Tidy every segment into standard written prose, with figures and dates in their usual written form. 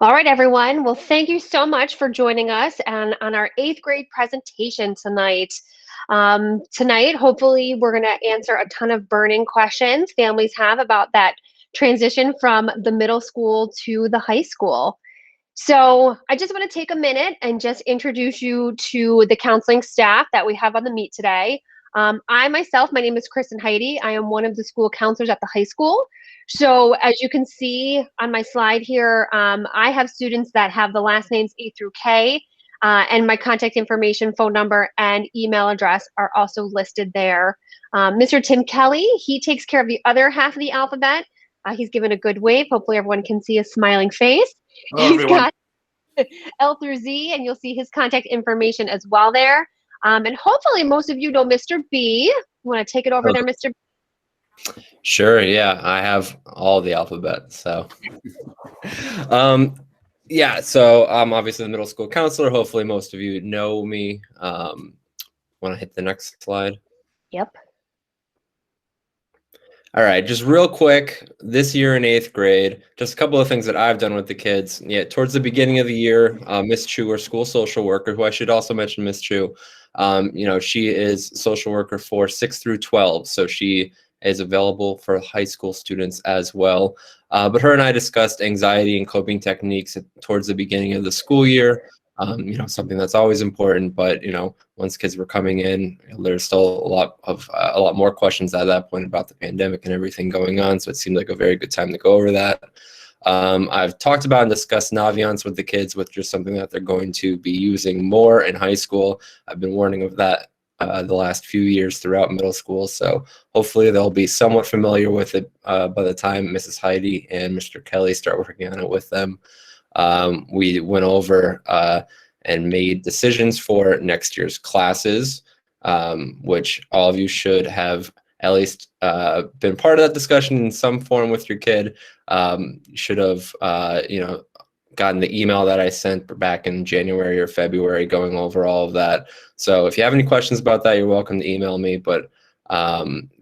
All right, everyone. Well, thank you so much for joining us and on our eighth grade presentation tonight. Tonight, hopefully, we're going to answer a ton of burning questions families have about that transition from the middle school to the high school. So I just want to take a minute and just introduce you to the counseling staff that we have on the meet today. I myself, my name is Kristen Heidi. I am one of the school counselors at the high school. So as you can see on my slide here, I have students that have the last names A through K, and my contact information, phone number, and email address are also listed there. Mr. Tim Kelly, he takes care of the other half of the alphabet. He's given a good wave. Hopefully everyone can see a smiling face. Hello, He's everyone. got L through Z, and you'll see his contact information as well there. And hopefully most of you know Mr. B. You want to take it over there, Mr. B? Sure, yeah, I have all the alphabet, so. Yeah, so I'm obviously the middle school counselor. Hopefully most of you know me. Want to hit the next slide? Yep. All right, just real quick, this year in 8th grade, just a couple of things that I've done with the kids. Yeah, towards the beginning of the year, Miss Chu, our school social worker, who I should also mention Miss Chu, she is social worker for 6 through 12, so she is available for high school students as well. But her and I discussed anxiety and coping techniques towards the beginning of the school year. Something that's always important, but once kids were coming in, there's still a lot more questions at that point about the pandemic and everything going on. So it seemed like a very good time to go over that. I've talked about and discussed Naviance with the kids, which is something that they're going to be using more in high school. I've been warning of that the last few years throughout middle school. So hopefully they'll be somewhat familiar with it by the time Mrs. Heidi and Mr. Kelly start working on it with them. We went over and made decisions for next year's classes, which all of you should have at least been part of that discussion in some form with your kid. You should have, gotten the email that I sent back in January or February going over all of that. So if you have any questions about that, you're welcome to email me, but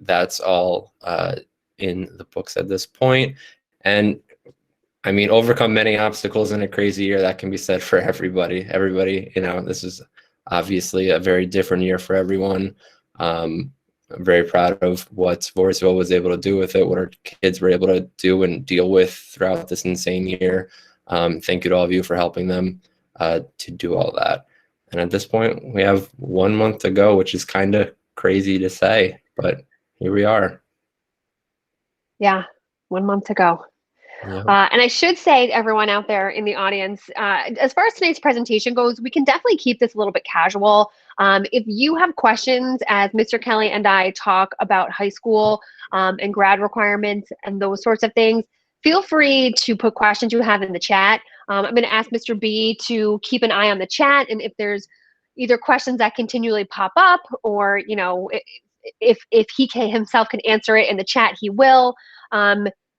that's all in the books at this point. And I mean, overcome many obstacles in a crazy year. That can be said for everybody. This is obviously a very different year for everyone. I'm very proud of what Voorheesville was able to do with it, what our kids were able to do and deal with throughout this insane year. Thank you to all of you for helping them to do all that. And at this point, we have 1 month to go, which is kind of crazy to say, but here we are. Yeah, 1 month to go. Yeah. And I should say to everyone out there in the audience, as far as tonight's presentation goes, we can definitely keep this a little bit casual. If you have questions as Mr. Kelly and I talk about high school and grad requirements and those sorts of things, feel free to put questions you have in the chat. I'm going to ask Mr. B to keep an eye on the chat, and if there's either questions that continually pop up, or if he himself can answer it in the chat, he will.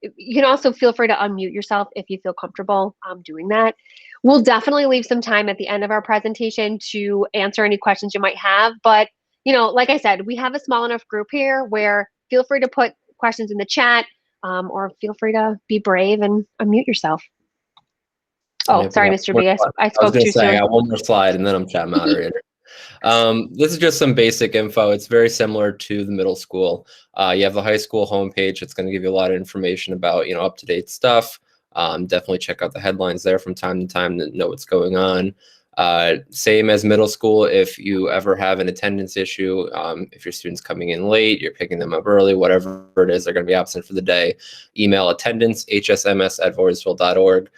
You can also feel free to unmute yourself if you feel comfortable doing that. We'll definitely leave some time at the end of our presentation to answer any questions you might have. But, like I said, we have a small enough group here where feel free to put questions in the chat, or feel free to be brave and unmute yourself. Oh, sorry, Mr. B. I spoke too soon. I got one more slide and then I'm chat moderator. This is just some basic info. It's very similar to the middle school. You have the high school homepage. It's going to give you a lot of information about, up-to-date stuff. Definitely check out the headlines there from time to time to know what's going on. Same as middle school. If you ever have an attendance issue, if your student's coming in late, you're picking them up early, whatever it is, they're going to be absent for the day, email attendance, hsms@voorheesville.org.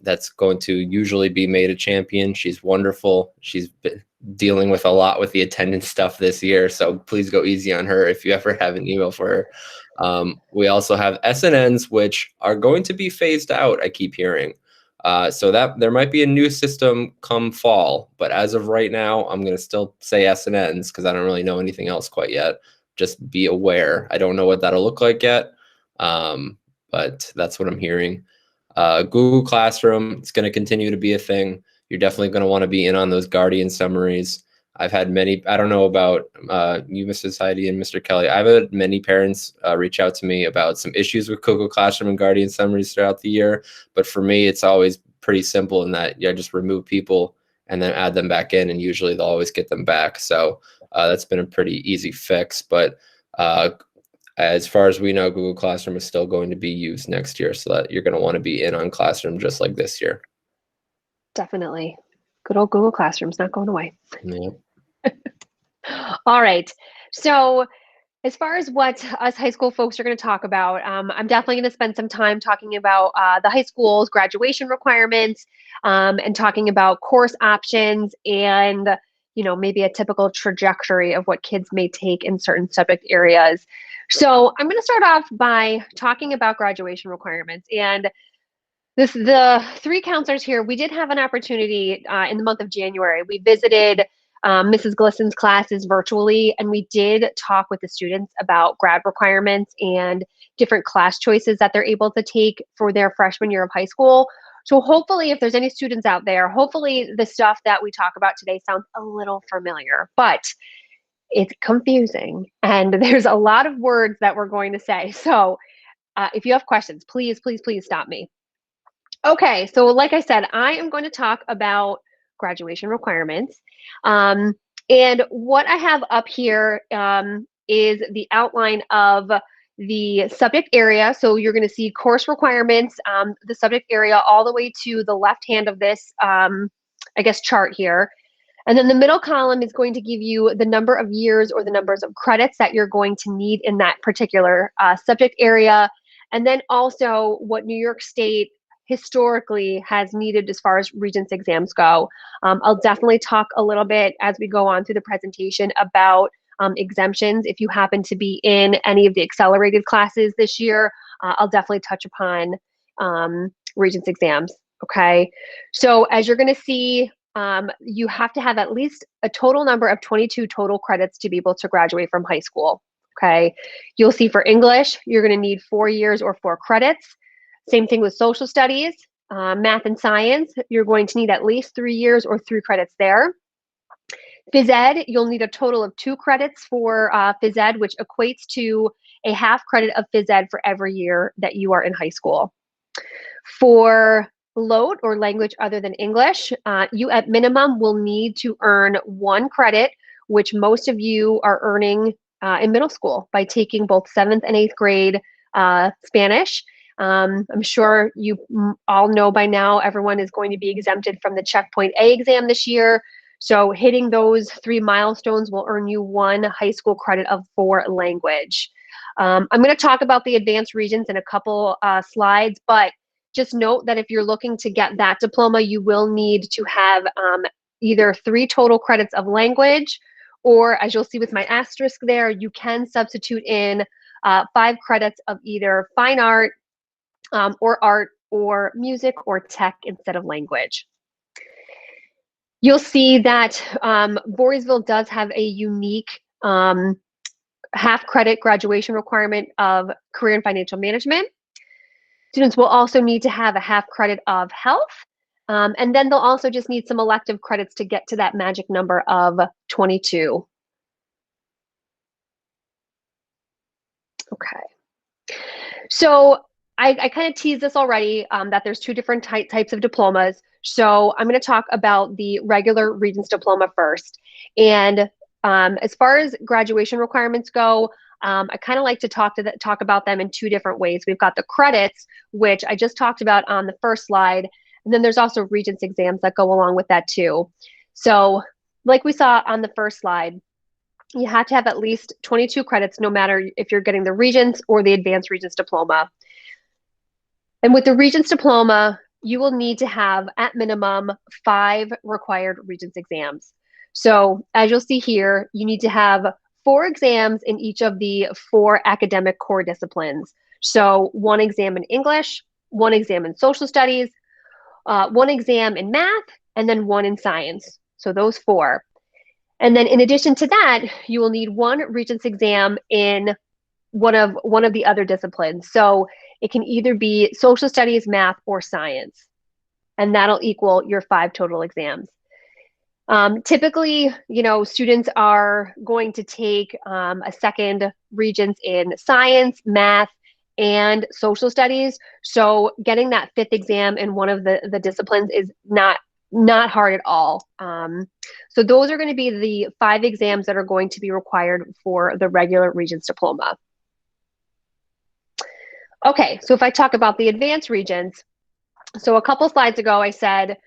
That's going to usually be Made a Champion. She's wonderful. She's been dealing with a lot with the attendance stuff this year, so please go easy on her if you ever have an email for her. We also have SNNs, which are going to be phased out, I keep hearing. So that there might be a new system come fall, but as of right now, I'm going to still say SNNs because I don't really know anything else quite yet. Just be aware. I don't know what that'll look like yet, but that's what I'm hearing. Google Classroom, it's going to continue to be a thing. You're definitely going to want to be in on those Guardian summaries. I've had many, I don't know about you, Mrs. Heidi and Mr. Kelly. I've had many parents reach out to me about some issues with Google Classroom and Guardian summaries throughout the year. But for me, it's always pretty simple in that you just remove people and then add them back in, and usually they'll always get them back. So that's been a pretty easy fix. But as far as we know, Google Classroom is still going to be used next year, so that you're going to want to be in on Classroom just like this year. Definitely. Good old Google Classroom's not going away. Yeah. All right. So as far as what us high school folks are going to talk about, I'm definitely going to spend some time talking about the high school's graduation requirements, and talking about course options and, maybe a typical trajectory of what kids may take in certain subject areas. So I'm going to start off by talking about graduation requirements. And the three counselors here, we did have an opportunity in the month of January. We visited Mrs. Glisson's classes virtually, and we did talk with the students about grad requirements and different class choices that they're able to take for their freshman year of high school. So hopefully, if there's any students out there, hopefully the stuff that we talk about today sounds a little familiar, but it's confusing, and there's a lot of words that we're going to say. So if you have questions, please, please, please stop me. Okay, so like I said, I am going to talk about graduation requirements. And what I have up here is the outline of the subject area. So you're going to see course requirements, the subject area all the way to the left hand of this, chart here. And then the middle column is going to give you the number of years or the numbers of credits that you're going to need in that particular subject area. And then also what New York State historically has needed as far as Regents exams go. I'll definitely talk a little bit as we go on through the presentation about exemptions. If you happen to be in any of the accelerated classes this year, I'll definitely touch upon Regents exams, okay? So as you're gonna see, you have to have at least a total number of 22 total credits to be able to graduate from high school, okay? You'll see for English, you're gonna need 4 years or 4 credits. Same thing with social studies, math and science. You're going to need at least 3 years or 3 credits there. Phys Ed, you'll need a total of 2 credits for Phys Ed, which equates to a half credit of Phys Ed for every year that you are in high school. For LOT, or language other than English, you at minimum will need to earn 1 credit, which most of you are earning in middle school by taking both 7th and 8th grade Spanish. I'm sure you all know by now everyone is going to be exempted from the Checkpoint A exam this year. So hitting those 3 milestones will earn you 1 high school credit for language. I'm going to talk about the advanced Regents in a couple slides, but just note that if you're looking to get that diploma, you will need to have either 3 total credits of language, or as you'll see with my asterisk there, you can substitute in 5 credits of either fine art, or art, or music, or tech instead of language. You'll see that Voorheesville does have a unique half credit graduation requirement of career and financial management. Students will also need to have a half credit of health, and then they'll also just need some elective credits to get to that magic number of 22. Okay. So I kind of teased this already, that there's 2 different types of diplomas. So I'm going to talk about the regular Regents diploma first. And as far as graduation requirements go, I kind of like to talk about them in 2 different ways. We've got the credits, which I just talked about on the first slide, and then there's also Regents exams that go along with that too. So like we saw on the first slide, you have to have at least 22 credits, no matter if you're getting the Regents or the Advanced Regents diploma. And with the Regents diploma, you will need to have at minimum 5 required Regents exams. So as you'll see here, you need to have 4 exams in each of the 4 academic core disciplines. So 1 exam in English, 1 exam in social studies, 1 exam in math, and then 1 in science. So those 4. And then in addition to that, you will need 1 Regents exam in one of the other disciplines. So it can either be social studies, math, or science. And that'll equal your 5 total exams. Typically, students are going to take a second Regents in science, math, and social studies. So getting that 5th exam in one of the disciplines is not hard at all. So those are going to be the 5 exams that are going to be required for the regular Regents diploma. Okay, so if I talk about the advanced Regents, so a couple slides ago I said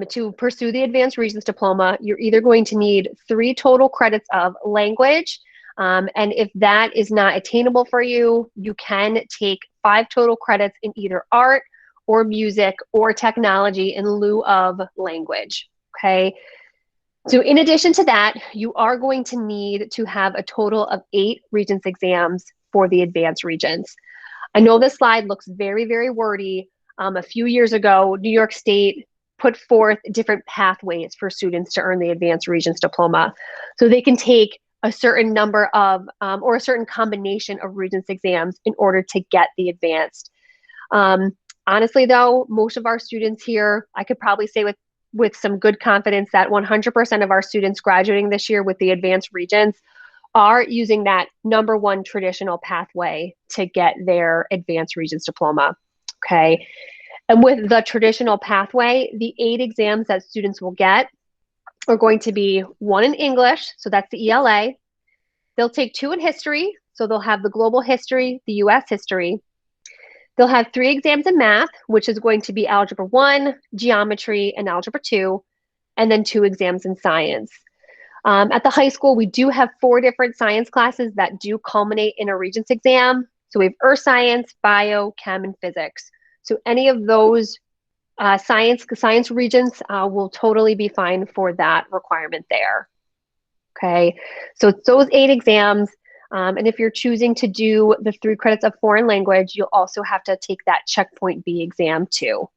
to pursue the advanced Regents diploma, you're either going to need 3 total credits of language, and if that is not attainable for you, you can take 5 total credits in either art or music or technology in lieu of language, okay? So in addition to that, you are going to need to have a total of 8 Regents exams for the advanced Regents. I know this slide looks very, very wordy. A few years ago, New York State put forth different pathways for students to earn the advanced Regents diploma. So they can take a certain number of, or a certain combination of Regents exams in order to get the advanced. Honestly though, most of our students here, I could probably say with some good confidence that 100% of our students graduating this year with the advanced Regents are using that #1 traditional pathway to get their advanced Regents diploma, okay? And with the traditional pathway, the 8 exams that students will get are going to be 1 in English, so that's the ELA. They'll take 2 in history, so they'll have the global history, the US history. They'll have 3 exams in math, which is going to be Algebra 1, Geometry, and Algebra 2, and then 2 exams in science. At the high school, we do have 4 different science classes that do culminate in a Regents exam. So we have Earth Science, Bio, Chem, and Physics. So any of those science Regents will totally be fine for that requirement there. Okay, so it's those 8 exams. And if you're choosing to do the 3 credits of foreign language, you'll also have to take that Checkpoint B exam too.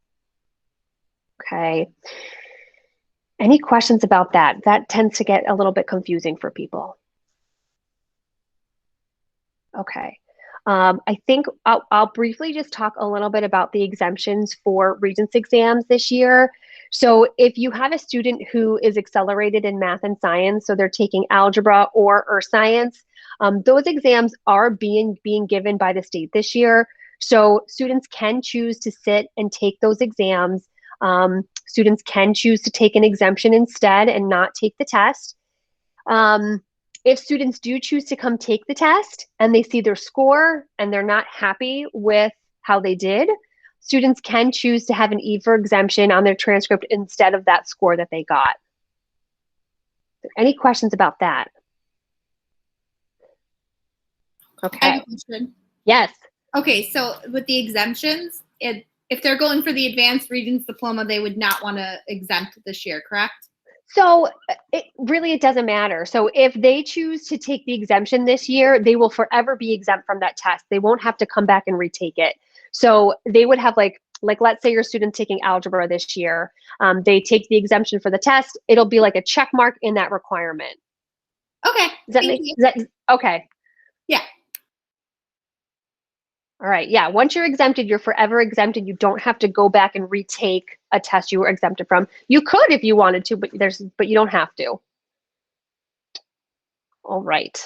Okay. Any questions about that? That tends to get a little bit confusing for people. Okay. I think I'll briefly just talk a little bit about the exemptions for Regents exams this year. So if you have a student who is accelerated in math and science, so they're taking algebra or earth science, those exams are being given by the state this year. So students can choose to sit and take those exams. Students can choose to take an exemption instead and not take the test. If students do choose to come take the test and they see their score and they're not happy with how they did, students can choose to have an E for exemption on their transcript instead of that score that they got. Any questions about that? Okay. I have a question. Yes. Okay, so with the exemptions, if they're going for the advanced Regents diploma, they would not want to exempt this year, correct? So it doesn't matter. So if they choose to take the exemption this year, they will forever be exempt from that test. They won't have to come back and retake it. So they would have like let's say your student taking algebra this year, they take the exemption for the test. It'll be like a check mark in that requirement. Okay. Okay? Yeah. All right. Yeah. Once you're exempted, you're forever exempted. You don't have to go back and retake a test you were exempted from. You could if you wanted to, but you don't have to. All right.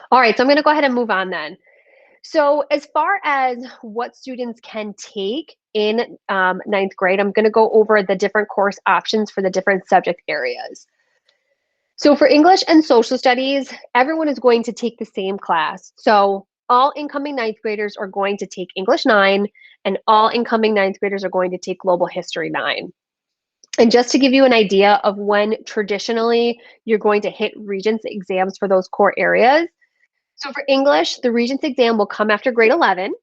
All right. So I'm going to go ahead and move on then. So as far as what students can take in 9th grade, I'm going to go over the different course options for the different subject areas. So for English and social studies, everyone is going to take the same class. So all incoming 9th graders are going to take English 9, and all incoming 9th graders are going to take Global History 9. And just to give you an idea of when traditionally you're going to hit Regents exams for those core areas. So for English, the Regents exam will come after grade 11.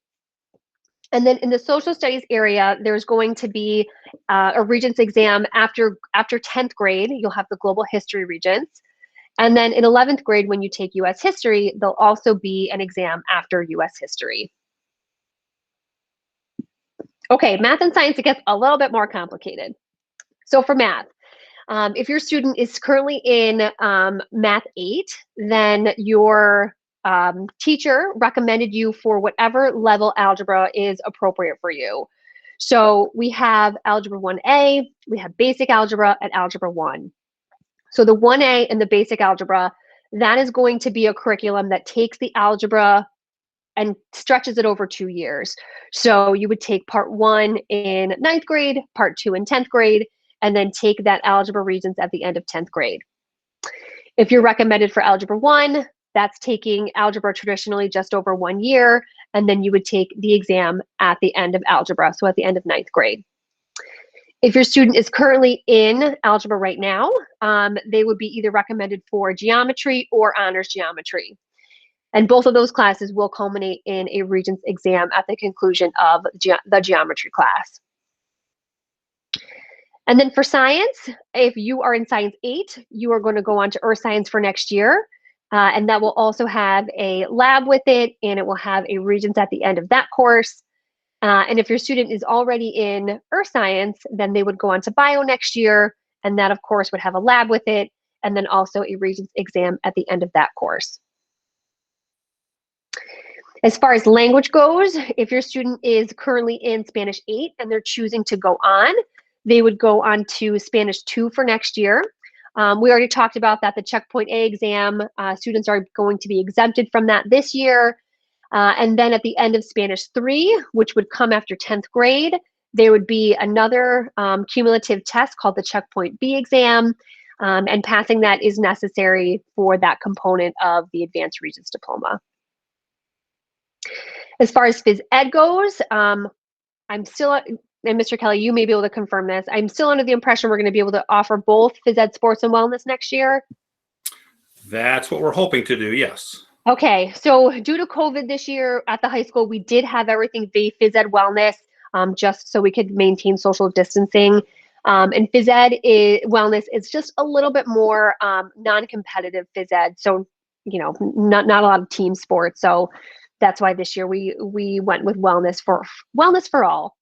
And then in the social studies area, there's going to be a Regents exam after 10th grade. You'll have the Global History Regents. And then in 11th grade, when you take US history, there'll also be an exam after US history. Okay, math and science, it gets a little bit more complicated. So for math, if your student is currently in Math 8, then your teacher recommended you for whatever level algebra is appropriate for you. So we have Algebra 1A, we have Basic Algebra, and Algebra 1. So the 1A and the basic algebra, that is going to be a curriculum that takes the algebra and stretches it over 2 years. So you would take part 1 in 9th grade, part 2 in 10th grade, and then take that Algebra Regents at the end of 10th grade. If you're recommended for Algebra 1, that's taking algebra traditionally just over 1 year, and then you would take the exam at the end of algebra, so at the end of 9th grade. If your student is currently in algebra right now, they would be either recommended for geometry or honors geometry. And both of those classes will culminate in a Regents exam at the conclusion of the geometry class. And then for science, if you are in Science 8, you are going to go on to Earth Science for next year. And that will also have a lab with it, and it will have a Regents at the end of that course. And if your student is already in Earth Science, then they would go on to Bio next year, and that, of course, would have a lab with it, and then also a Regents exam at the end of that course. As far as language goes, if your student is currently in Spanish 8 and they're choosing to go on, they would go on to Spanish 2 for next year. We already talked about that the Checkpoint A exam, students are going to be exempted from that this year. And then at the end of Spanish 3, which would come after 10th grade, there would be another cumulative test called the Checkpoint B exam, and passing that is necessary for that component of the Advanced Regents Diploma. As far as phys ed goes, I'm still, and Mr. Kelly, you may be able to confirm this, I'm still under the impression we're going to be able to offer both phys ed sports and wellness next year. That's what we're hoping to do, yes. Okay, so due to COVID this year at the high school, we did have everything be phys ed wellness, just so we could maintain social distancing. And phys ed wellness is just a little bit more non-competitive phys ed. So, you know, not a lot of team sports. So that's why this year we went with wellness for all.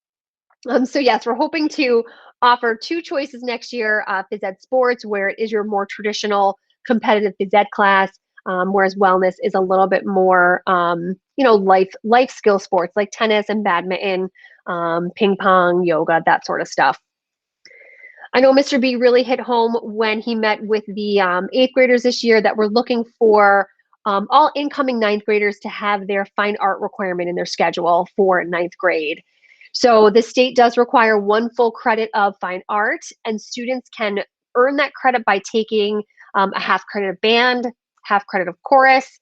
So yes, we're hoping to offer 2 choices next year, phys ed sports, where it is your more traditional competitive phys ed class, whereas wellness is a little bit more, you know, life skill sports like tennis and badminton, ping pong, yoga, that sort of stuff. I know Mr. B really hit home when he met with the 8th graders this year that we're looking for all incoming 9th graders to have their fine art requirement in their schedule for 9th grade. So the state does require 1 full credit of fine art, and students can earn that credit by taking a half credit of band, half credit of chorus.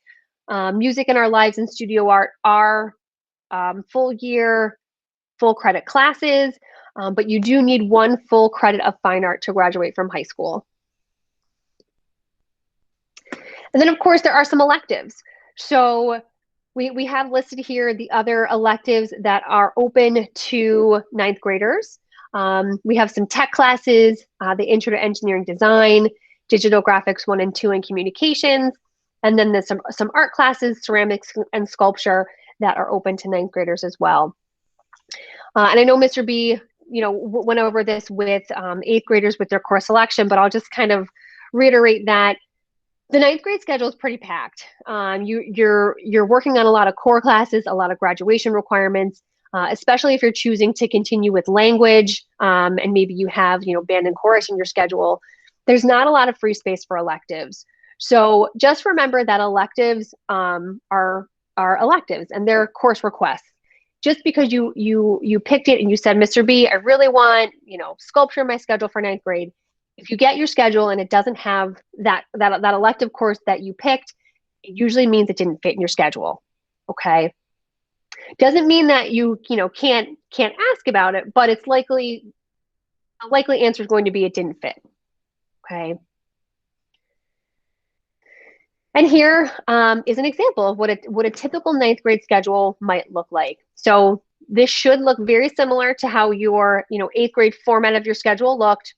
Music in our lives and studio art are full year, full credit classes, but you do need 1 full credit of fine art to graduate from high school. And then, of course, there are some electives. So we have listed here the other electives that are open to 9th graders. We have some tech classes, the Intro to Engineering Design, Digital Graphics 1 and 2, and Communications. And then there's some art classes, ceramics and sculpture, that are open to 9th graders as well. And I know Mr. B, you know, went over this with 8th graders with their course selection, but I'll just kind of reiterate that the 9th grade schedule is pretty packed. You're working on a lot of core classes, a lot of graduation requirements, especially if you're choosing to continue with language, and maybe you have, you know, band and chorus in your schedule. There's not a lot of free space for electives. So just remember that electives are electives, and they're course requests. Just because you picked it and you said, Mr. B, I really want, you know, sculpture in my schedule for 9th grade. If you get your schedule and it doesn't have that elective course that you picked, it usually means it didn't fit in your schedule. Okay. Doesn't mean that you know, can't ask about it, but it's likely answer is going to be it didn't fit. Okay. And here is an example of what a typical 9th grade schedule might look like. So this should look very similar to how your, you know, 8th grade format of your schedule looked.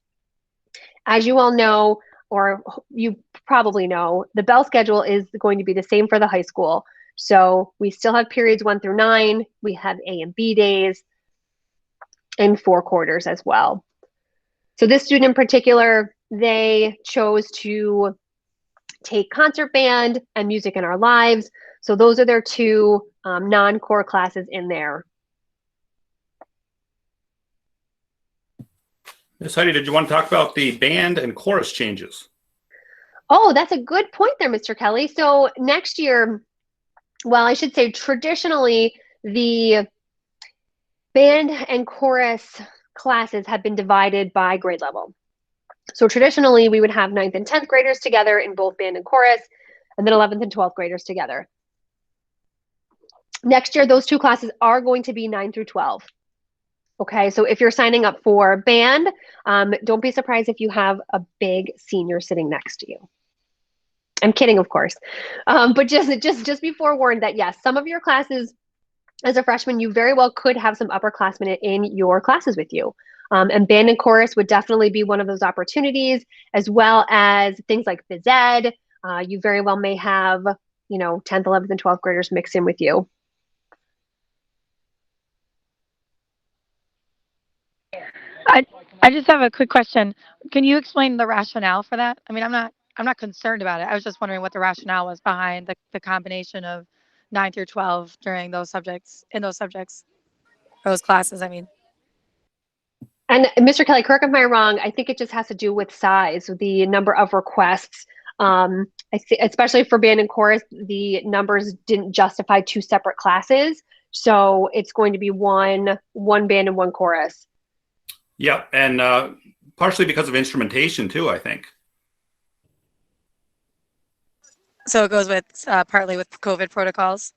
As you all know, or you probably know, the Bell schedule is going to be the same for the high school. So we still have periods 1 through 9. We have A and B days and 4 quarters as well. So this student in particular, they chose to take concert band and music in our lives. So those are their 2 non-core classes in there. Ms. Heidi, did you want to talk about the band and chorus changes? Oh, that's a good point there, Mr. Kelly. So next year, well, I should say traditionally, the band and chorus classes have been divided by grade level. So traditionally, we would have 9th and 10th graders together in both band and chorus, and then 11th and 12th graders together. Next year, those two classes are going to be 9 through 12. Okay, so if you're signing up for band, don't be surprised if you have a big senior sitting next to you. I'm kidding, of course, but just be forewarned that yes, some of your classes as a freshman, you very well could have some upperclassmen in your classes with you. And band and chorus would definitely be one of those opportunities, as well as things like phys ed. You very well may have, 10th, 11th, and 12th graders mix in with you. I just have a quick question. Can you explain the rationale for that? I mean, I'm not concerned about it. I was just wondering what the rationale was behind the combination of 9 through 12 during those subjects, those classes, I mean. And Mr. Kelly, correct me if I'm wrong, I think it just has to do with size, the number of requests. Especially for band and chorus, the numbers didn't justify two separate classes. So it's going to be one band and one chorus. Yeah, and partially because of instrumentation too, I think. So it goes with partly with COVID protocols.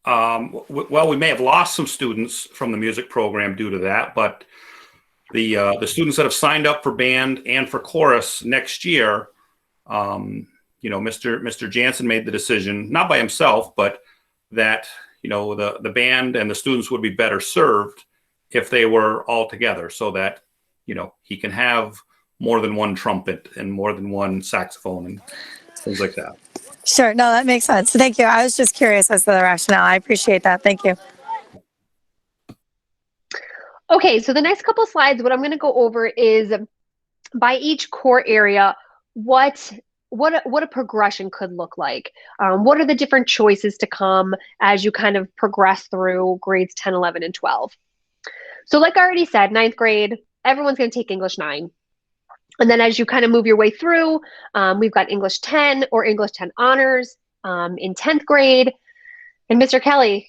Well, we may have lost some students from the music program due to that, but the students that have signed up for band and for chorus next year, Mr. Jansen made the decision, not by himself, but that the band and the students would be better served if they were all together, so that he can have more than one trumpet and more than one saxophone and things like that. Sure. No, that makes sense. Thank you. I was just curious as to the rationale. I appreciate that. Thank you. Okay, so the next couple slides, what I'm going to go over is by each core area, what a progression could look like. What are the different choices to come as you kind of progress through grades 10, 11, and 12? So like I already said, 9th grade, everyone's going to take English 9. And then as you kind of move your way through, we've got English 10 or English 10 honors in 10th grade. And Mr. Kelly,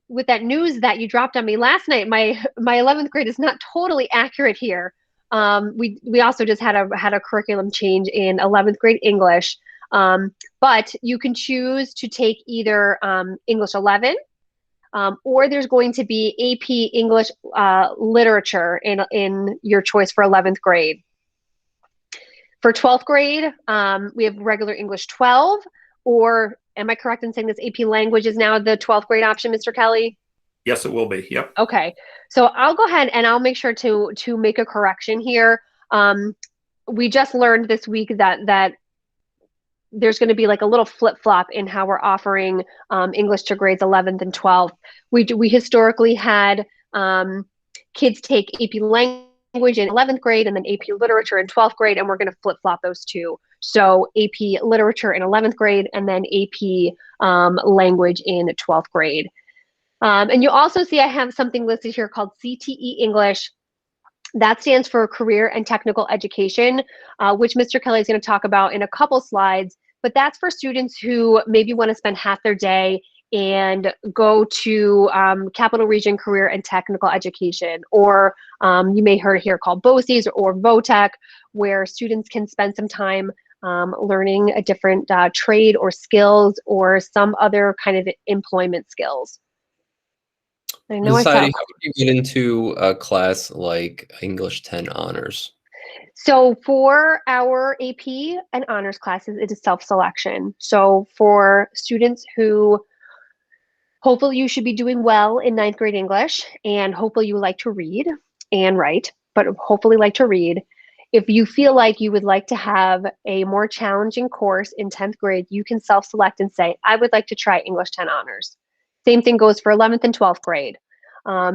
with that news that you dropped on me last night, my 11th grade is not totally accurate here. We also just had a curriculum change in 11th grade English, but you can choose to take either English 11, or there's going to be AP English literature in your choice for 11th grade. For 12th grade, we have regular English 12, or am I correct in saying this AP language is now the 12th grade option, Mr. Kelly? Yes, it will be. Yep. Okay. So I'll go ahead and I'll make sure to make a correction here. We just learned this week that there's going to be like a little flip-flop in how we're offering English to grades 11th and 12th. We historically had kids take AP language in 11th grade and then AP literature in 12th grade, and we're going to flip-flop those two. So AP literature in 11th grade and then AP language in 12th grade. And you also see I have something listed here called Cte English. That stands for Career and Technical Education, which Mr. Kelly is going to talk about in a couple slides. But that's for students who maybe want to spend half their day and go to Capital Region Career and Technical Education, or you may heard here called BOCES or VOTEC, where students can spend some time learning a different trade or skills or some other kind of employment skills. I know How would you get into a class like English 10 honors? So for our AP and honors classes, it is self-selection. So for students who hopefully you should be doing well in 9th grade English, and hopefully you like to read and write, but hopefully like to read. If you feel like you would like to have a more challenging course in 10th grade, you can self-select and say, I would like to try English 10 honors. Same thing goes for 11th and 12th grade.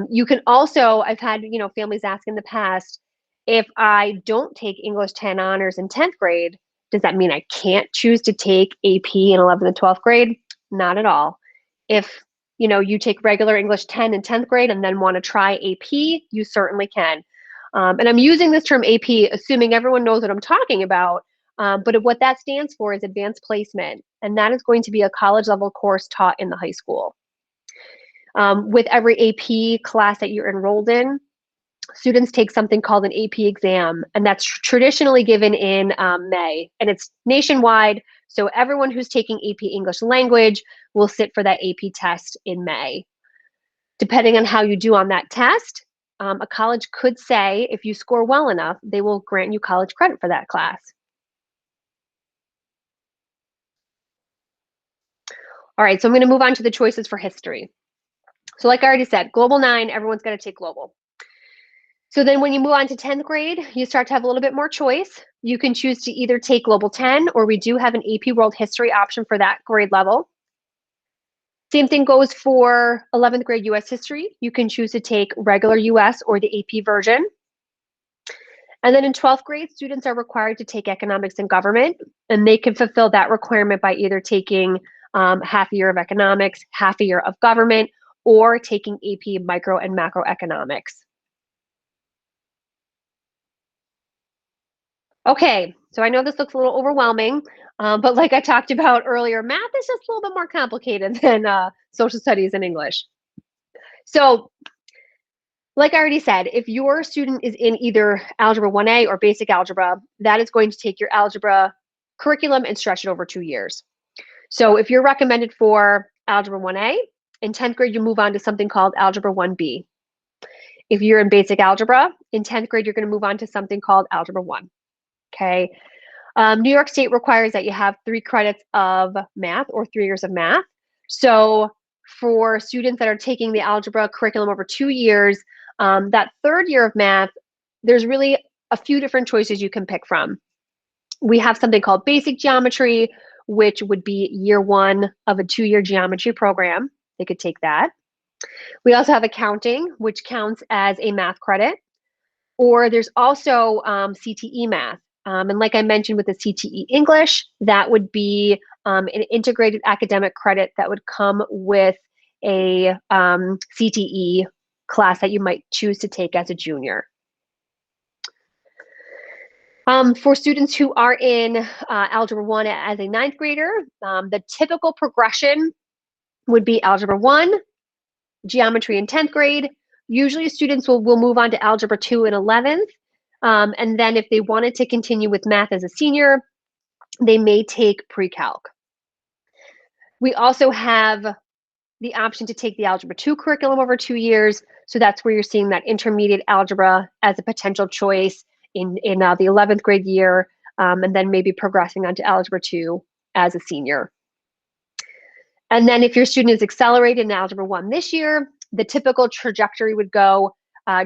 You can also, I've had, families ask in the past, if I don't take English 10 honors in 10th grade, does that mean I can't choose to take AP in 11th and 12th grade? Not at all. If, you take regular English 10 in 10th grade and then want to try AP, you certainly can. And I'm using this term AP, assuming everyone knows what I'm talking about. But what that stands for is advanced placement, and that is going to be a college level course taught in the high school. With every AP class that you're enrolled in, students take something called an AP exam, and that's traditionally given in May, and it's nationwide. So everyone who's taking AP English language will sit for that AP test in May. Depending on how you do on that test, a college could say if you score well enough, they will grant you college credit for that class. All right, so I'm going to move on to the choices for history. So like I already said, Global 9, everyone's going to take Global. So then when you move on to 10th grade, you start to have a little bit more choice. You can choose to either take Global 10, or we do have an AP World History option for that grade level. Same thing goes for 11th grade US History. You can choose to take regular US or the AP version. And then in 12th grade, students are required to take Economics and Government, and they can fulfill that requirement by either taking half a year of Economics, half a year of Government, or taking AP Micro and Macroeconomics. Okay, so I know this looks a little overwhelming, but like I talked about earlier, math is just a little bit more complicated than social studies and English. So like I already said, if your student is in either Algebra 1A or Basic Algebra, that is going to take your algebra curriculum and stretch it over 2 years. So if you're recommended for Algebra 1A, in 10th grade, you move on to something called Algebra 1B. If you're in Basic Algebra, in 10th grade, you're going to move on to something called Algebra 1. Okay. New York State requires that you have 3 credits of math or 3 years of math. So for students that are taking the algebra curriculum over 2 years, that 3rd year of math, there's really a few different choices you can pick from. We have something called basic geometry, which would be year 1 of a 2-year geometry program. They could take that. We also have accounting, which counts as a math credit. Or there's also CTE math. And like I mentioned with the CTE English, that would be an integrated academic credit that would come with a CTE class that you might choose to take as a junior. For students who are in Algebra 1 as a 9th grader, the typical progression would be Algebra 1, geometry in 10th grade. Usually students will move on to Algebra 2 in 11th. And then if they wanted to continue with math as a senior, they may take pre-calc. We also have the option to take the Algebra 2 curriculum over 2 years. So that's where you're seeing that intermediate algebra as a potential choice in the 11th grade year, and then maybe progressing onto Algebra 2 as a senior. And then if your student is accelerated in Algebra 1 this year, the typical trajectory would go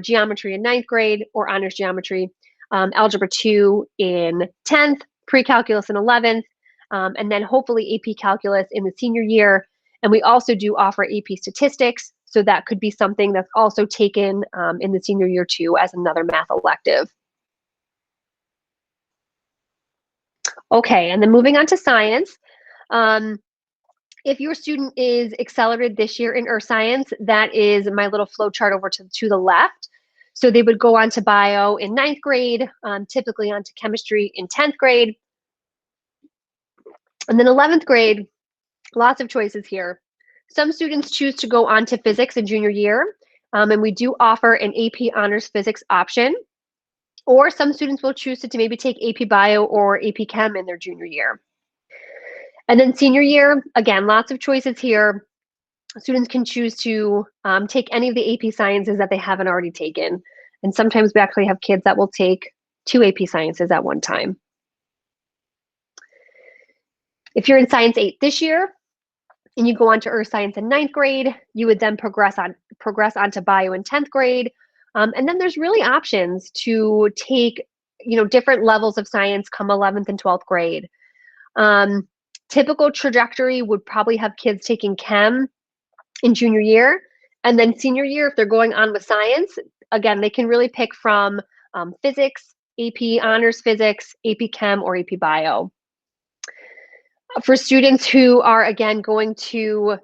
geometry in 9th grade or honors geometry, Algebra 2 in 10th, pre-calculus in 11th, and then hopefully AP Calculus in the senior year. And we also do offer AP Statistics, so that could be something that's also taken in the senior year too as another math elective. Okay, and then moving on to science. If your student is accelerated this year in Earth Science, that is my little flow chart over to the left. So they would go on to bio in 9th grade, typically onto chemistry in 10th grade. And then 11th grade, lots of choices here. Some students choose to go on to physics in junior year, and we do offer an AP Honors Physics option. Or some students will choose to maybe take AP Bio or AP Chem in their junior year. And then senior year, again, lots of choices here. Students can choose to take any of the AP Sciences that they haven't already taken. And sometimes we actually have kids that will take 2 AP Sciences at one time. If you're in Science 8 this year, and you go on to Earth Science in 9th grade, you would then progress onto Bio in 10th grade. And then there's really options to take, different levels of science come 11th and 12th grade. Typical trajectory would probably have kids taking chem in junior year. And then senior year, if they're going on with science, again, they can really pick from physics, AP Honors Physics, AP Chem, or AP Bio. For students who are, again, going to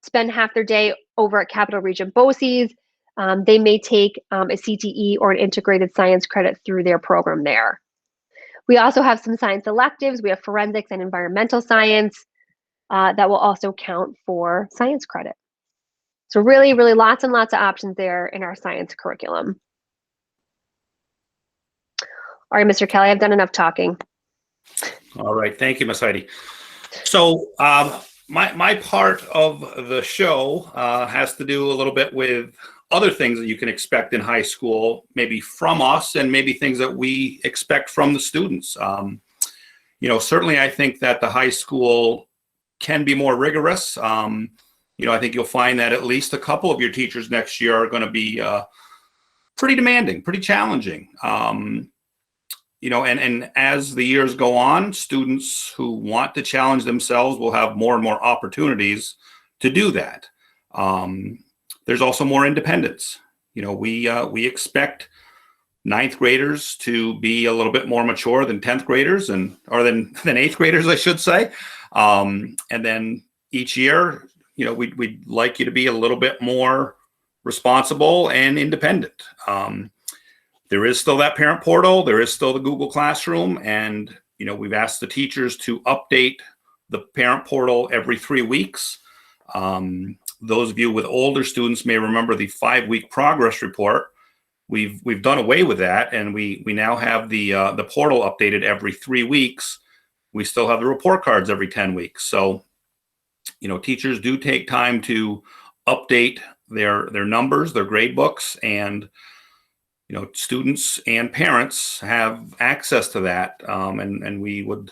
spend half their day over at Capital Region BOCES, they may take a CTE or an integrated science credit through their program there. We also have some science electives. We have forensics and environmental science that will also count for science credit. So really, really lots and lots of options there in our science curriculum. All right, Mr. Kelly, I've done enough talking. All right, thank you, Ms. Heidi. So my part of the show has to do a little bit with other things that you can expect in high school, maybe from us, and maybe things that we expect from the students. You know, certainly I think that the high school can be more rigorous. You know, I think you'll find that at least a couple of your teachers next year are going to be pretty demanding, pretty challenging. You know, and as the years go on, students who want to challenge themselves will have more and more opportunities to do that. There's also more independence. You know, we expect ninth graders to be a little bit more mature than 10th graders or than 8th graders, I should say. And then each year, you know, we'd like you to be a little bit more responsible and independent. There is still that parent portal. There is still the Google Classroom. And, you know, we've asked the teachers to update the parent portal every 3 weeks. Those of you with older students may remember the 5-week progress report. We've done away with that, and we now have the portal updated every 3 weeks. We still have the report cards every 10 weeks. So, you know, teachers do take time to update their numbers, their grade books, and you know, students and parents have access to that, and we would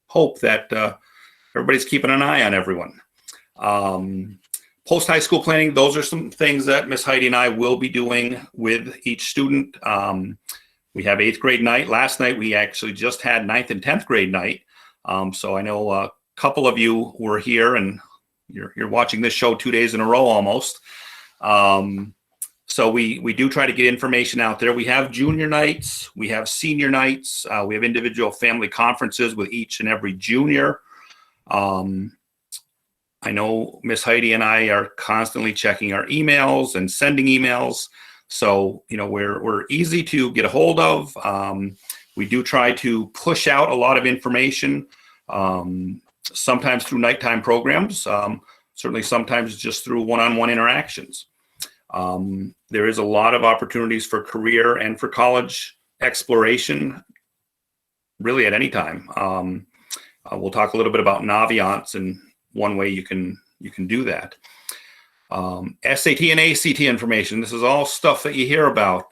hope that everybody's keeping an eye on everyone. Post-high school planning, those are some things that Miss Heidi and I will be doing with each student. We have 8th grade night. Last night, we actually just had 9th and 10th grade night. So I know a couple of you were here, and you're watching this show 2 days in a row almost. So we do try to get information out there. We have junior nights, we have senior nights, we have individual family conferences with each and every junior. I know Miss Heidi and I are constantly checking our emails and sending emails. So, you know, we're easy to get a hold of. We do try to push out a lot of information, sometimes through nighttime programs, certainly sometimes just through one-on-one interactions. There is a lot of opportunities for career and for college exploration, really at any time. We'll talk a little bit about Naviance and one way you can do that. SAT and ACT information. This is all stuff that you hear about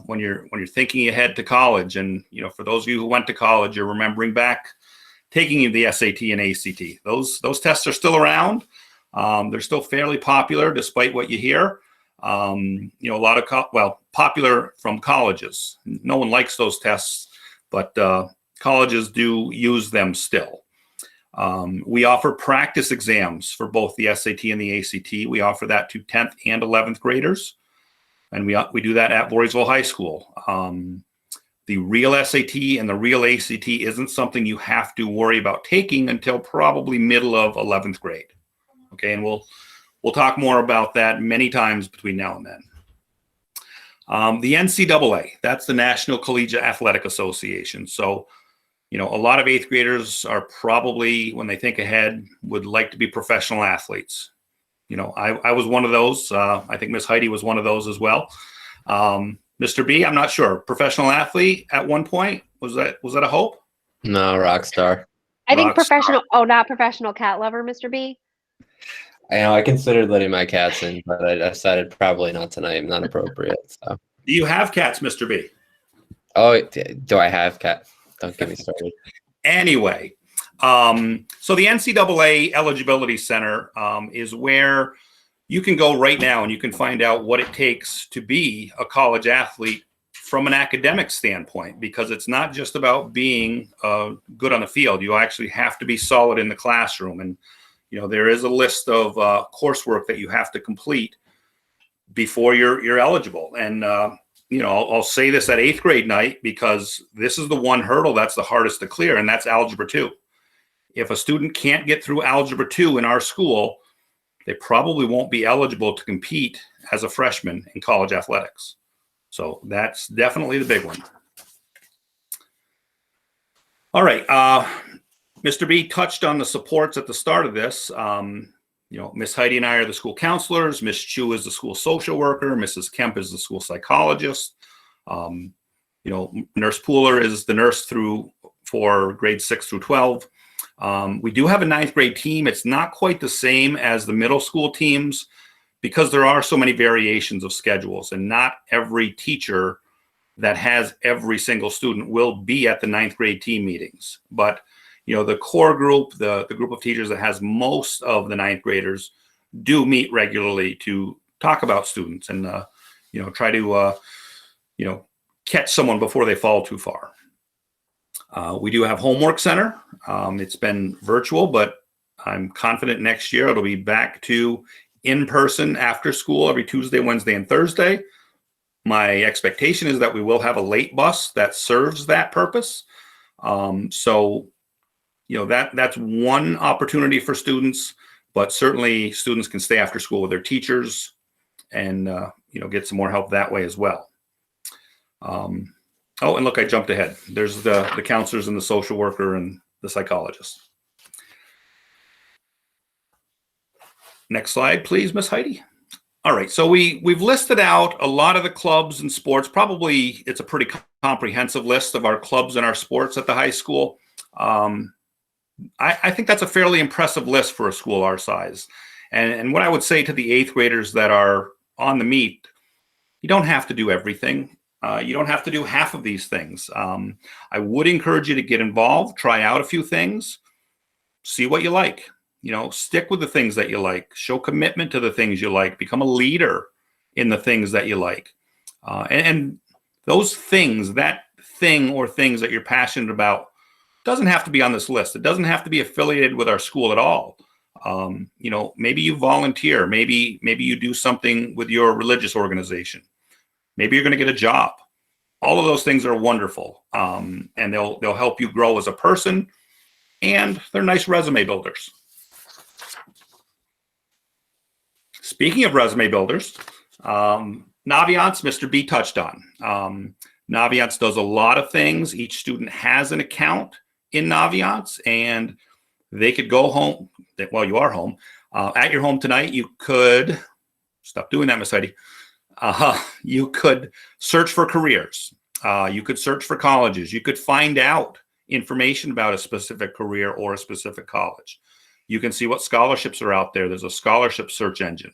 when you're thinking ahead to college. And you know, for those of you who went to college, you're remembering back taking the SAT and ACT. Those tests are still around. They're still fairly popular, despite what you hear. You know, a lot of popular from colleges. No one likes those tests, but colleges do use them still. We offer practice exams for both the SAT and the ACT. We offer that to 10th and 11th graders, and we do that at Voorheesville High School. The real SAT and the real ACT isn't something you have to worry about taking until probably middle of 11th grade. Okay, and we'll talk more about that many times between now and then. The NCAA, that's the National Collegiate Athletic Association. So, you know, a lot of 8th graders are probably, when they think ahead, would like to be professional athletes. You know, I was one of those. I think Miss Heidi was one of those as well. Mr. B, I'm not sure. Professional athlete at one point, was that a hope? No, rock star. I think professional. Oh, not professional cat lover, Mr. B. I know I considered letting my cats in, but I decided probably not tonight. Not appropriate. So. Do you have cats, Mr. B? Oh, do I have cats? Don't get me started. Anyway, so the NCAA Eligibility Center is where you can go right now and you can find out what it takes to be a college athlete from an academic standpoint, because it's not just about being good on the field. You actually have to be solid in the classroom. And, you know, there is a list of coursework that you have to complete before you're eligible. And, you know, I'll say this at 8th grade night, because this is the one hurdle that's the hardest to clear, and that's Algebra 2. If a student can't get through Algebra 2 in our school, they probably won't be eligible to compete as a freshman in college athletics. So that's definitely the big one. All right. Mr. B touched on the supports at the start of this. Miss Heidi and I are the school counselors. Miss Chu is the school social worker. Mrs. Kemp is the school psychologist. Nurse Pooler is the nurse for grades 6 through 12. We do have a 9th grade team. It's not quite the same as the middle school teams because there are so many variations of schedules, and not every teacher that has every single student will be at the 9th grade team meetings. But the core group, the group of teachers that has most of the 9th graders, do meet regularly to talk about students and try to catch someone before they fall too far. We do have homework center. It's been virtual, but I'm confident next year it'll be back to in-person after school every Tuesday, Wednesday, and Thursday. My expectation is that we will have a late bus that serves that purpose. That's one opportunity for students, but certainly students can stay after school with their teachers and get some more help that way as well. And look, I jumped ahead. There's the counselors and the social worker and the psychologist. Next slide, please, Miss Heidi. All right, so we've listed out a lot of the clubs and sports. Probably it's a pretty comprehensive list of our clubs and our sports at the high school. I think that's a fairly impressive list for a school our size. And what I would say to the 8th graders that are on the meet, you don't have to do everything. You don't have to do half of these things. I would encourage you to get involved, try out a few things, see what you like. Stick with the things that you like, show commitment to the things you like, become a leader in the things that you like. And those things, that thing or things that you're passionate about, doesn't have to be on this list. It doesn't have to be affiliated with our school at all. Maybe you volunteer, maybe you do something with your religious organization. Maybe you're going to get a job. All of those things are wonderful. And they'll help you grow as a person, and they're nice resume builders. Speaking of resume builders, Naviance, Mr. B touched on. Naviance does a lot of things. Each student has an account in Naviance, and they could go home. Well, you are home. At your home tonight, you could stop doing that, Miss Heidi. You could search for careers. You could search for colleges. You could find out information about a specific career or a specific college. You can see what scholarships are out there. There's a scholarship search engine.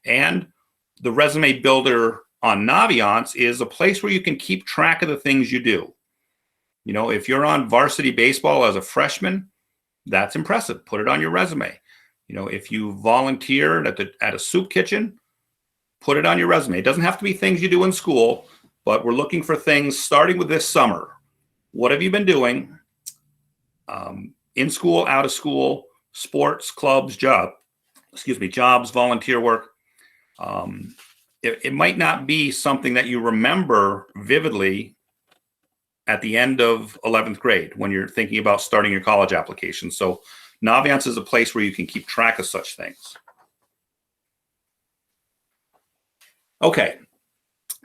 And the resume builder on Naviance is a place where you can keep track of the things you do. If you're on varsity baseball as a freshman, that's impressive. Put it on your resume. If you volunteered at a soup kitchen, put it on your resume. It doesn't have to be things you do in school, but we're looking for things starting with this summer. What have you been doing in school, out of school, sports, clubs, jobs, volunteer work? It might not be something that you remember vividly at the end of 11th grade when you're thinking about starting your college application. So Naviance is a place where you can keep track of such things. Okay.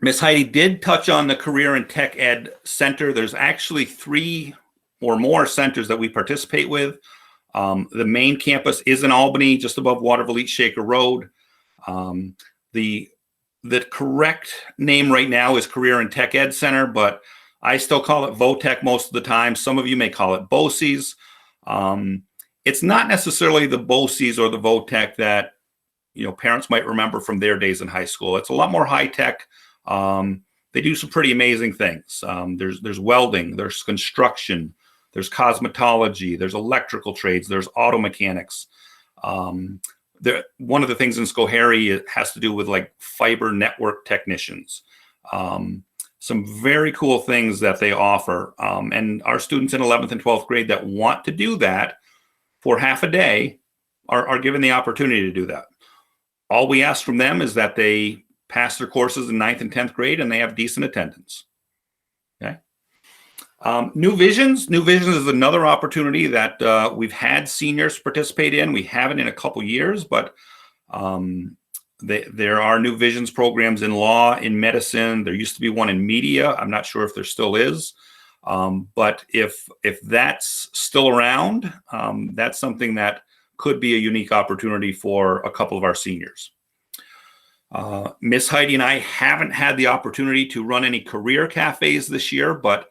Ms. Heidi did touch on the Career and Tech Ed Center. There's actually 3 or more centers that we participate with. The main campus is in Albany, just above Waterville East Shaker Road. The correct name right now is Career and Tech Ed Center, but I still call it VOTEC most of the time. Some of you may call it BOCES. It's not necessarily the BOCES or the VOTEC that parents might remember from their days in high school. It's a lot more high tech. They do some pretty amazing things. There's welding, there's construction, there's cosmetology, there's electrical trades, there's auto mechanics. One of the things in Schoharie has to do with like fiber network technicians. Some very cool things that they offer. And our students in 11th and 12th grade that want to do that for half a day are given the opportunity to do that. All we ask from them is that they pass their courses in 9th and 10th grade and they have decent attendance. Okay. New Visions. New Visions is another opportunity that we've had seniors participate in. We haven't in a couple years, but there are New Visions programs in law, in medicine. There used to be one in media. I'm not sure if there still is. But if that's still around, that's something that could be a unique opportunity for a couple of our seniors. Miss Heidi and I haven't had the opportunity to run any career cafes this year, but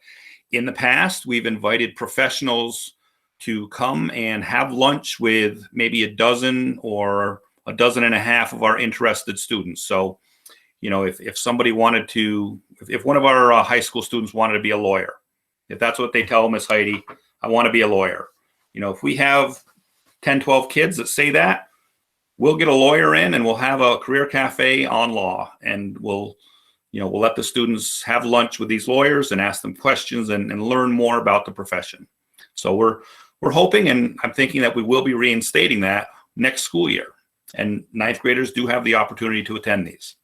in the past, we've invited professionals to come and have lunch with maybe a dozen or a dozen and a half of our interested students. So, you know, if somebody wanted to, if one of our high school students wanted to be a lawyer, if that's what they tell Miss Heidi, I want to be a lawyer. You know, if we have 10, 12 kids that say that, we'll get a lawyer in and we'll have a career cafe on law, and we'll let the students have lunch with these lawyers and ask them questions and learn more about the profession. So we're hoping, and I'm thinking that we will be reinstating that next school year. And ninth graders do have the opportunity to attend these.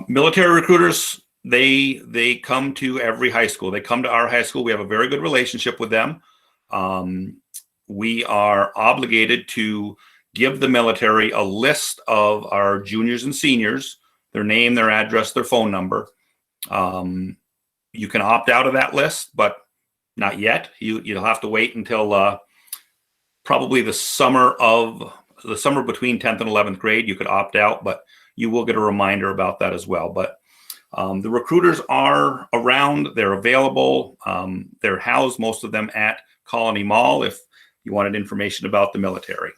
Military recruiters, they come to every high school. They come to our high school. We have a very good relationship with them. We are obligated to give the military a list of our juniors and seniors, their name, their address, their phone number. You can opt out of that list, but not yet. You'll have to wait until probably the summer between 10th and 11th grade. You could opt out, but you will get a reminder about that as well. But the recruiters are around, they're available. They're housed, most of them, at Colony Mall if you wanted information about the military.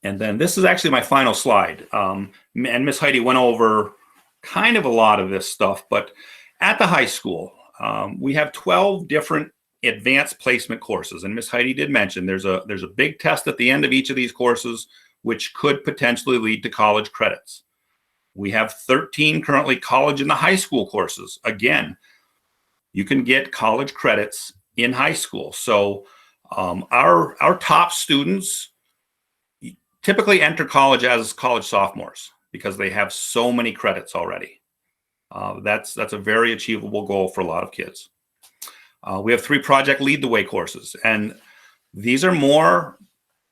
And then this is actually my final slide. And Miss Heidi went over kind of a lot of this stuff, but at the high school, we have 12 different advanced placement courses. And Miss Heidi did mention there's a big test at the end of each of these courses, which could potentially lead to college credits. We have 13 currently college in the high school courses. Again, you can get college credits in high school. So our top students typically enter college as college sophomores because they have so many credits already. That's a very achievable goal for a lot of kids. We have 3 Project Lead the Way courses, and these are more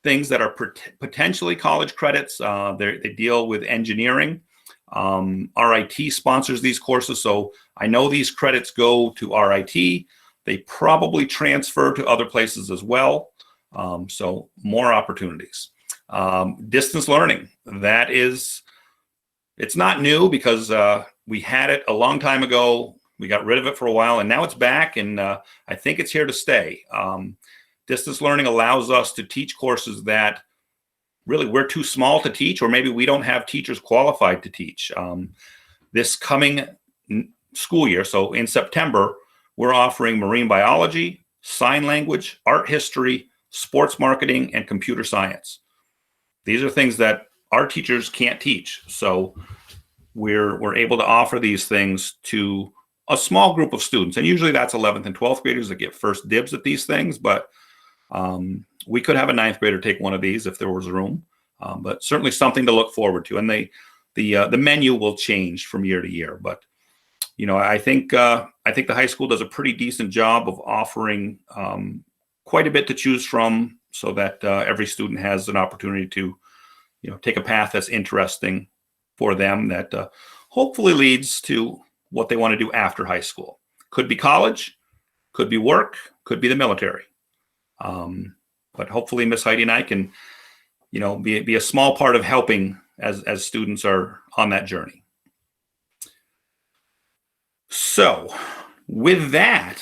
things that are potentially college credits. They deal with engineering. RIT sponsors these courses, so I know these credits go to RIT. They probably transfer to other places as well, so more opportunities. Distance learning, it's not new because we had it a long time ago. We got rid of it for a while, and now it's back, and I think it's here to stay. Distance learning allows us to teach courses that really we're too small to teach, or maybe we don't have teachers qualified to teach. This coming school year, so in September, we're offering marine biology, sign language, art history, sports marketing, and computer science. These are things that our teachers can't teach. So we're able to offer these things to a small group of students. And usually that's 11th and 12th graders that get first dibs at these things. But we could have a 9th grader take one of these if there was room. But certainly something to look forward to. And the menu will change from year to year. But you know, I think the high school does a pretty decent job of offering quite a bit to choose from, so that every student has an opportunity to, take a path that's interesting for them, that hopefully leads to what they want to do after high school. Could be college, could be work, could be the military. But hopefully Miss Heidi and I can, be a small part of helping as students are on that journey. So with that,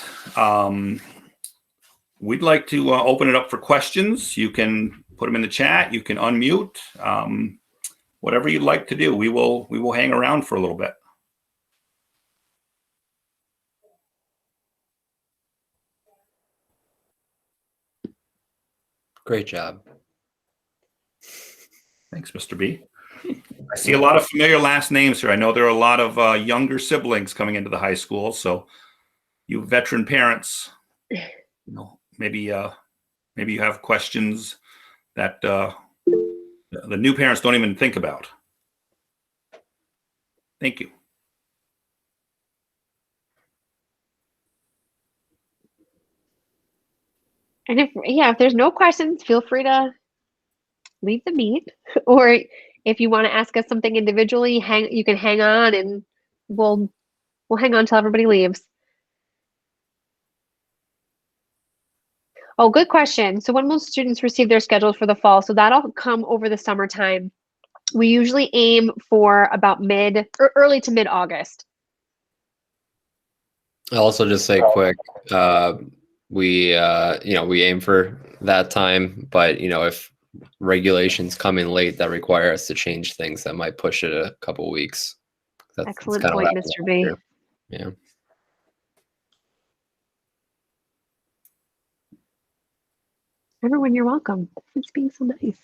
we'd like to open it up for questions. You can put them in the chat. You can unmute. Whatever you'd like to do. We will hang around for a little bit. Great job. Thanks, Mr. B. I see a lot of familiar last names here. I know there are a lot of younger siblings coming into the high school. So you veteran parents, maybe you have questions that the new parents don't even think about. Thank you. And if there's no questions, feel free to leave the meet, or if you want to ask us something individually, you can hang on and we'll We'll hang on till everybody leaves. Oh, good question. So when will students receive their schedules for the fall? So that'll come over the summertime. We usually aim for about mid or early to mid-August. I'll also just say quick, we aim for that time, but if regulations come in late that require us to change things, that might push it a couple weeks. Excellent kinda point, what Mr. I B. hear. Yeah. Everyone, you're welcome. It's being so nice.